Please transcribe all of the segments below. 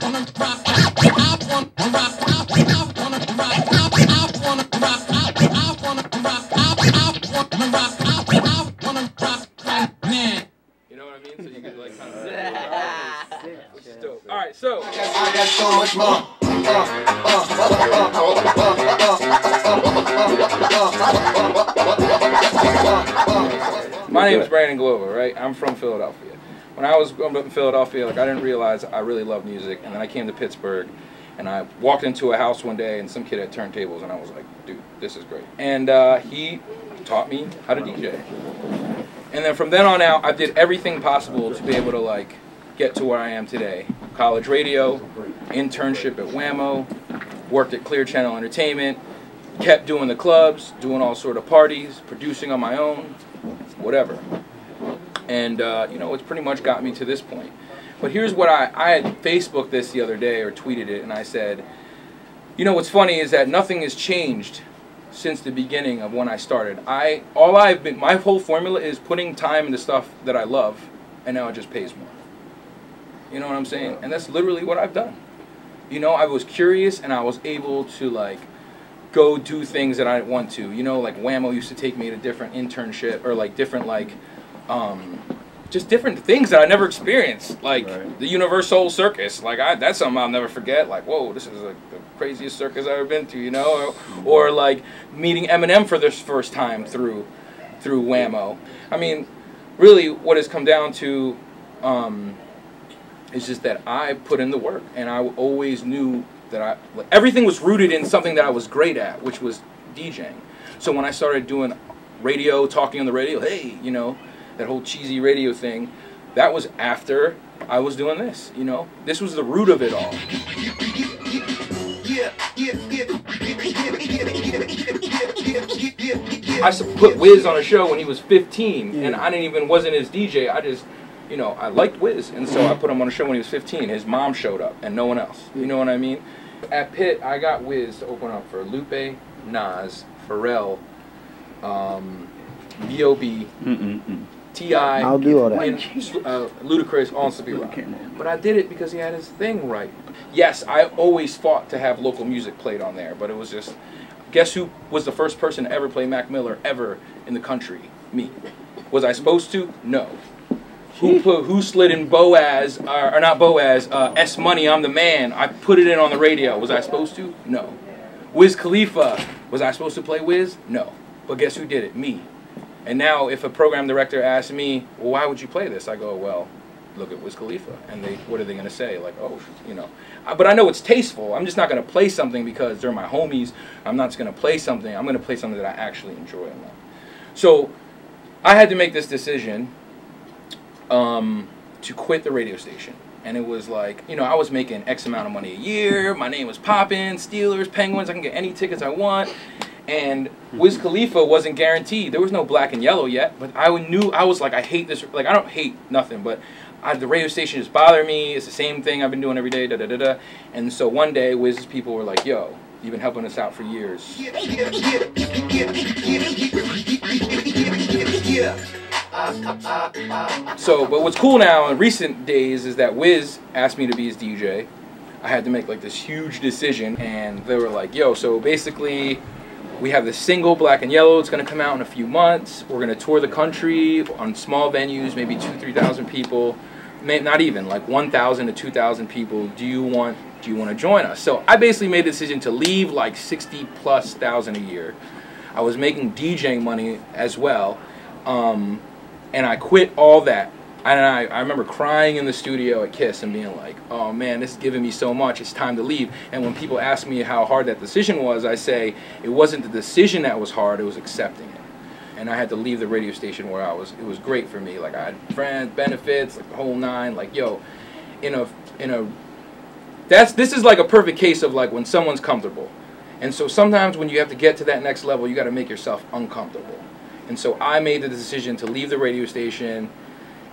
You know what I mean? So you could like kind of which is dope. All right, so I got so much more. my name is Brandon Glover, right? I'm from Philadelphia. When I was growing up in Philadelphia, like I didn't realize I really loved music, and then I came to Pittsburgh, and I walked into a house one day, and some kid had turntables, and I was like, dude, this is great. And he taught me how to DJ. And then from then on out, I did everything possible to be able to like get to where I am today. College radio, internship at Whammo, worked at Clear Channel Entertainment, kept doing the clubs, doing all sort of parties, producing on my own, whatever. And you know, it's pretty much got me to this point. But here's what I had Facebooked this the other day, or tweeted it, and I said, you know, what's funny is that nothing has changed since the beginning of when I started. My whole formula is putting time into stuff that I love, and now it just pays more. You know what I'm saying? And that's literally what I've done. You know, I was curious, and I was able to like go do things that I didn't want to. You know, like Whammo used to take me to different internship, or like different like just different things that I never experienced, like the Universal Circus. Like that's something I'll never forget. Like, whoa, this is like the craziest circus I've ever been to, you know? Or like meeting Eminem for this first time through Whammo. I mean, really, what it's come down to is just that I put in the work, and I always knew that everything was rooted in something that I was great at, which was DJing. So when I started doing radio, talking on the radio, hey, you know, that whole cheesy radio thing, that was after I was doing this, you know? This was the root of it all. I put Wiz on a show when he was 15, and I wasn't his DJ. I just, you know, I liked Wiz, and so I put him on a show when he was 15. His mom showed up, and no one else. You know what I mean? At Pitt, I got Wiz to open up for Lupe, Nas, Pharrell, B.O.B., T.I., I'll do all that. and Ludacris, all to be rock. But I did it because he had his thing right. Yes, I always fought to have local music played on there, but it was just, guess who was the first person to ever play Mac Miller ever in the country? Me. Was I supposed to? No. Who slid in Boaz, or not Boaz, S Money, I'm the Man? I put it in on the radio. Was I supposed to? No. Wiz Khalifa, was I supposed to play Wiz? No. But guess who did it? Me. And now if a program director asks me, well, why would you play this? I go, well, look at Wiz Khalifa. And what are they going to say? Like, oh, you know. But I know it's tasteful. I'm just not going to play something because they're my homies. I'm not just going to play something. I'm going to play something that I actually enjoy. So I had to make this decision to quit the radio station. And it was like, you know, I was making X amount of money a year. My name was popping. Steelers, Penguins. I can get any tickets I want. And Wiz Khalifa wasn't guaranteed. There was no Black and Yellow yet, but I knew, I was like, I hate this. Like, I don't hate nothing, but the radio station just bothered me. It's the same thing I've been doing every day, da-da-da-da. And so one day, Wiz's people were like, yo, you've been helping us out for years. So, but what's cool now in recent days is that Wiz asked me to be his DJ. I had to make like this huge decision, and they were like, yo, so basically, we have this single, Black and Yellow. It's going to come out in a few months. We're going to tour the country on small venues, maybe 2,000 to 3,000 people, not even, like 1,000 to 2,000 people. Do you want to join us? So I basically made the decision to leave like 60,000+ a year. I was making DJing money as well, and I quit all that. And I remember crying in the studio at KISS and being like, oh man, this is giving me so much, it's time to leave. And when people ask me how hard that decision was, I say, it wasn't the decision that was hard, it was accepting it. And I had to leave the radio station where it was great for me. Like I had friends, benefits, like the whole nine, like yo, this is like a perfect case of like when someone's comfortable. And so sometimes when you have to get to that next level, you gotta make yourself uncomfortable. And so I made the decision to leave the radio station.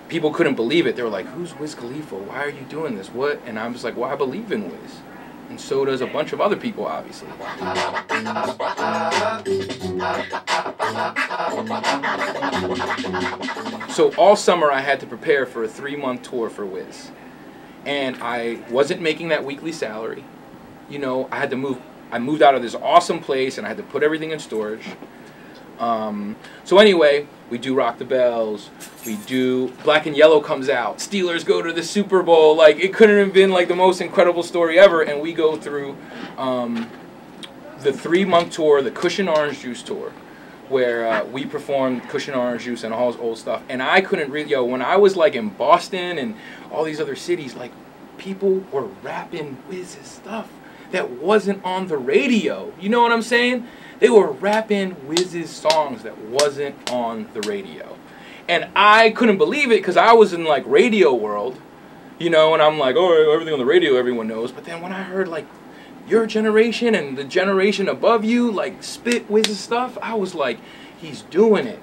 People couldn't believe it. They were like, who's Wiz Khalifa? Why are you doing this? What? And I was like, well, I believe in Wiz. And so does a bunch of other people, obviously. So all summer I had to prepare for a 3-month tour for Wiz. and I wasn't making that weekly salary. You know, I had to move. I moved out of this awesome place, and I had to put everything in storage. So anyway, we do Rock the Bells. We do Black and Yellow comes out. Steelers go to the Super Bowl. Like, it couldn't have been like the most incredible story ever. And we go through the 3-month tour, the Cushion Orange Juice tour, where we performed Cushion Orange Juice and all his old stuff. And I couldn't really, when I was like in Boston and all these other cities, like, people were rapping Wiz's stuff that wasn't on the radio. You know what I'm saying? They were rapping Wiz's songs that wasn't on the radio. And I couldn't believe it because I was in like radio world, you know, and I'm like, oh, everything on the radio everyone knows. But then when I heard like your generation and the generation above you like spit Wiz's stuff, I was like, he's doing it.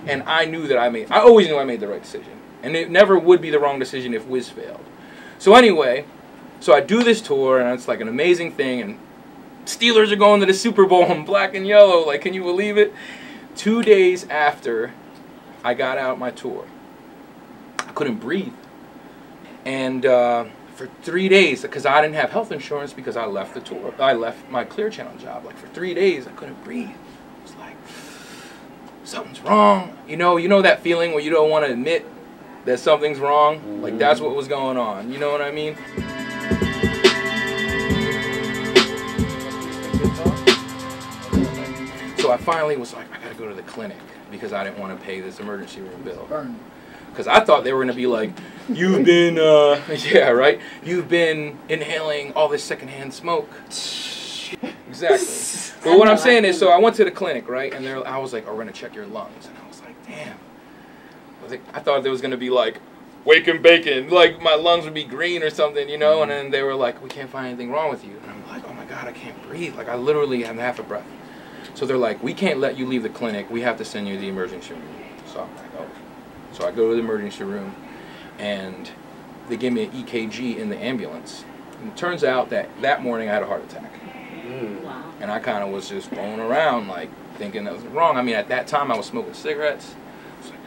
And I knew that I always knew I made the right decision. And it never would be the wrong decision if Wiz failed. So anyway, so I do this tour and it's like an amazing thing, and Steelers are going to the Super Bowl in Black and Yellow. Like, can you believe it? 2 days after I got out my tour, I couldn't breathe. And for 3 days, because I didn't have health insurance because I left the tour. I left my Clear Channel job. Like, for 3 days, I couldn't breathe. It was like, something's wrong. You know that feeling where you don't want to admit that something's wrong? Like, that's what was going on. You know what I mean? So I finally was like, I gotta go to the clinic because I didn't want to pay this emergency room bill. Because I thought they were gonna be like, you've been, yeah, right? You've been inhaling all this secondhand smoke. Exactly. But what I'm saying is, so I went to the clinic, right? And I was like, oh, we're gonna check your lungs. And I was like, damn. I thought there was gonna be like, wake and bacon, like my lungs would be green or something, you know? And then they were like, we can't find anything wrong with you. And I'm like, oh my God, I can't breathe. Like, I literally am half a breath. So they're like, we can't let you leave the clinic. We have to send you to the emergency room. So I'm like, oh. So I go to the emergency room, and they give me an EKG in the ambulance. And it turns out that that morning I had a heart attack. Wow. And I kind of was just going around, like, thinking that was wrong. I mean, at that time I was smoking cigarettes. I was like,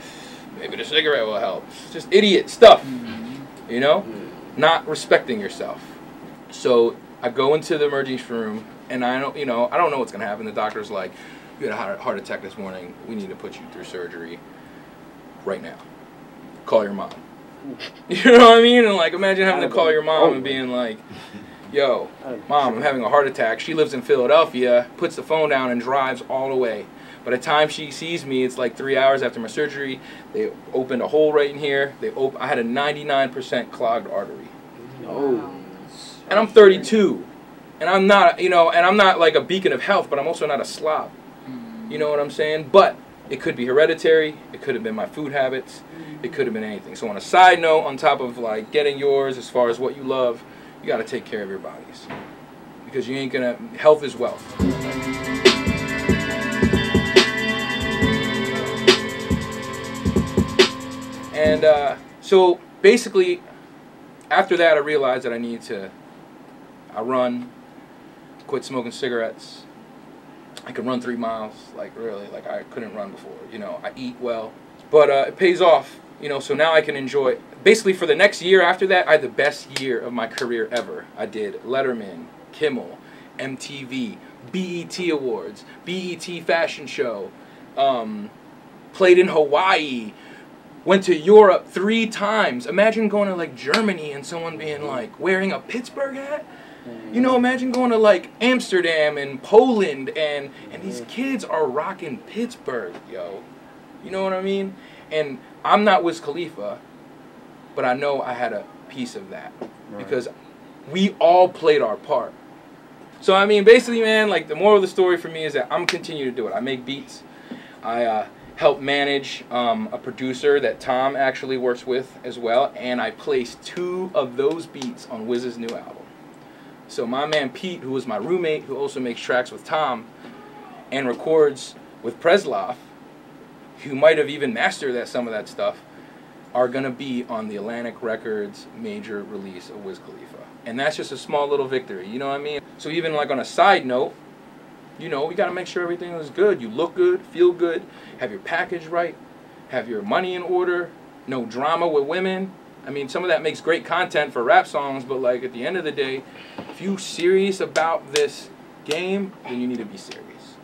maybe the cigarette will help. Just idiot stuff, you know? Not respecting yourself. So I go into the emergency room, and I don't know what's gonna happen. The doctor's like, you had a heart attack this morning. We need to put you through surgery right now. Call your mom. You know what I mean? And like, imagine having to call your mom and being like, yo, Mom, I'm having a heart attack. She lives in Philadelphia, puts the phone down and drives all the way. By the time she sees me, it's like 3 hours after my surgery. They opened a hole right in here. I had a 99% clogged artery. Oh. And I'm 32. And I'm not, and I'm not like a beacon of health, but I'm also not a slob. You know what I'm saying? But it could be hereditary. It could have been my food habits. It could have been anything. So on a side note, on top of like getting yours as far as what you love, you got to take care of your bodies. Because you ain't going to, health is wealth. And so basically, after that, I realized that I run, quit smoking cigarettes. I could run 3 miles, like really, like I couldn't run before. I eat well, but it pays off. So now I can enjoy. Basically, for the next year after that, I had the best year of my career ever. I did Letterman, Kimmel, MTV, BET Awards, BET Fashion Show, played in Hawaii, went to Europe 3 times. Imagine going to like Germany and someone being like wearing a Pittsburgh hat. Imagine going to like Amsterdam and Poland and these kids are rocking Pittsburgh, yo. You know what I mean? And I'm not Wiz Khalifa, but I know I had a piece of that because we all played our part. So I mean, basically, man, like the moral of the story for me is that I'm continuing to do it. I make beats. I help manage a producer that Tom actually works with as well, and I placed 2 of those beats on Wiz's new album. So my man Pete, who was my roommate, who also makes tracks with Tom and records with Preslov, who might have even mastered some of that stuff, are going to be on the Atlantic Records major release of Wiz Khalifa. And that's just a small little victory, you know what I mean? So even like on a side note, we got to make sure everything is good. You look good, feel good, have your package right, have your money in order, no drama with women, I mean, some of that makes great content for rap songs, but like at the end of the day, if you serious about this game, then you need to be serious.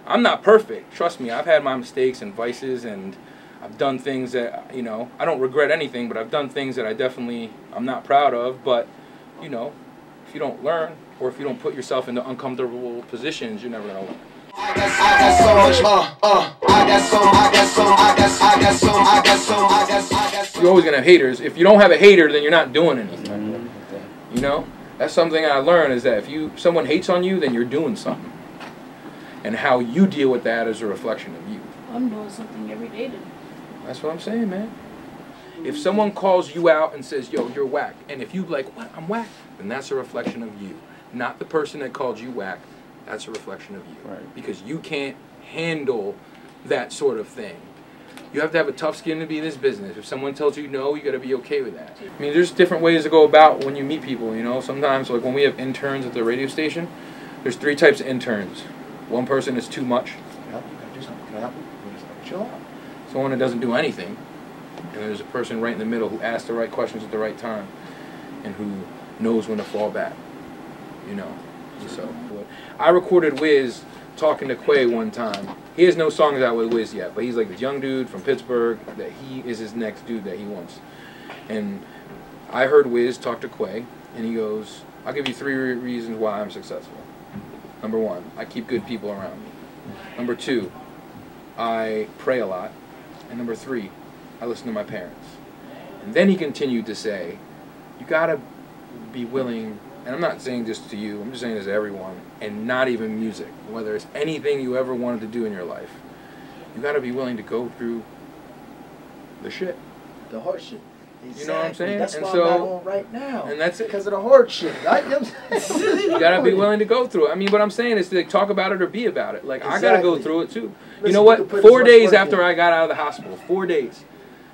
I'm not perfect. Trust me, I've had my mistakes and vices, and I've done things that, you know, I don't regret anything, but I've done things that I'm not proud of. But, you know, if you don't learn, or if you don't put yourself into uncomfortable positions, you're never going to learn. You're always going to have haters. If you don't have a hater, then you're not doing anything. You know? That's something I learned, is that if someone hates on you, then you're doing something. And how you deal with that is a reflection of you. I'm doing something every day then. That's what I'm saying, man. If someone calls you out and says, yo, you're whack, and if you like, what, I'm whack, then that's a reflection of you. Not the person that called you whack. That's a reflection of you. Right. Because you can't handle that sort of thing. You have to have a tough skin to be in this business. If someone tells you no, you got to be okay with that. I mean, there's different ways to go about when you meet people, you know. Sometimes, like when we have interns at the radio station, there's 3 types of interns. One person is too much. Someone that doesn't do anything. And there's a person right in the middle who asks the right questions at the right time and who knows when to fall back. You know. So I recorded Wiz talking to Quay one time. He has no songs out with Wiz yet, but he's like this young dude from Pittsburgh that he is his next dude that he wants. And I heard Wiz talk to Quay, and he goes, I'll give you 3 reasons why I'm successful. Number 1, I keep good people around me. Number 2, I pray a lot. And number 3, I listen to my parents. And then he continued to say, you gotta be willing, and I'm not saying this to you, I'm just saying this to everyone, and not even music, whether it's anything you ever wanted to do in your life, you gotta be willing to go through the shit. The hard shit. Exactly. You know what I'm saying? That's and why so, I'm not on right now. And that's it. Because of the hard shit. You gotta be willing to go through it. I mean, what I'm saying is to talk about it or be about it. Like, exactly. I gotta go through it too. Listen, you know what? 4 days after I got out of the hospital, 4 days,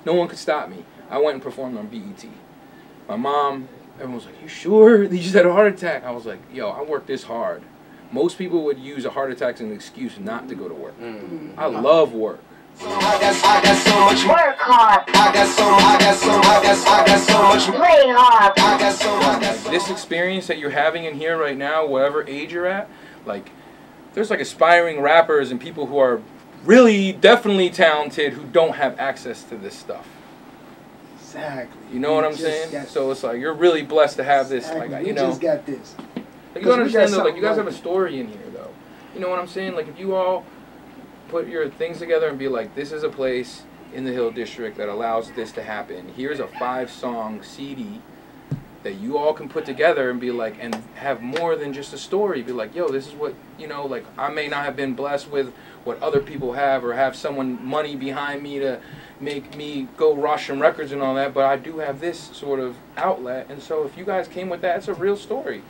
no one could stop me. I went and performed on BET. My mom, everyone was like, you sure? You just had a heart attack. I was like, yo, I worked this hard. Most people would use a heart attack as an excuse not to go to work. I love work. I got so much work hard. I got so much play hard. I got so much. This experience that you're having in here right now, whatever age you're at, like, there's like aspiring rappers and people who are really definitely talented who don't have access to this stuff. Exactly. You know what I'm saying? So it's like you're really blessed to have this. Exactly. Like, we you know, just got this. Like, you understand though? Like, you guys have a story in here though. You know what I'm saying? Like, if you all put your things together and be like, this is a place in the Hill District that allows this to happen. Here's a 5-song CD that you all can put together and be like, and have more than just a story. Be like, yo, this is what, you know, like, I may not have been blessed with what other people have or have someone money behind me to make me go rush some records and all that, but I do have this sort of outlet. And so if you guys came with that, it's a real story.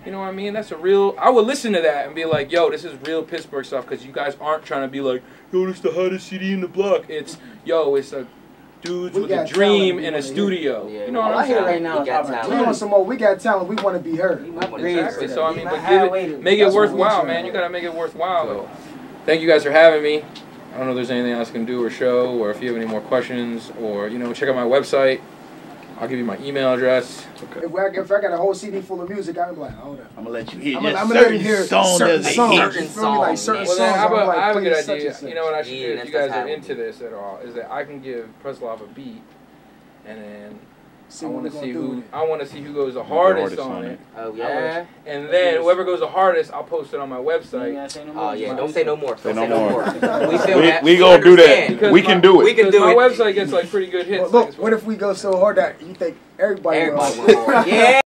You know what I mean? That's a real... I would listen to that and be like, yo, this is real Pittsburgh stuff, because you guys aren't trying to be like, yo, this is the hottest CD in the block. It's, yo, it's a dudes with a dream in a studio. Yeah. You know what I'm saying? Right now, we want some more. We got talent. We want to be heard. Exactly. So, I mean, but make it worthwhile, man. You got to make it worthwhile. So, thank you guys for having me. I don't know if there's anything else I can do or show, or if you have any more questions, or, you know, check out my website. I'll give you my email address. Okay. If I got a whole CD full of music, I'm like, hold up. I'm gonna let you hear certain songs. Well, then I have a good idea. You know what I should do if you guys are into this at all, is that I can give Preslov a beat, and then I want to see who goes the hardest on it. Oh yeah. And then whoever goes the hardest, I'll post it on my website. Oh yeah, don't say no more. Say no more. We feel that. We gonna do that. We can do it. We can do it. My it. website gets like pretty good hits. Look, what if we go so hard that you think everybody will? Yeah.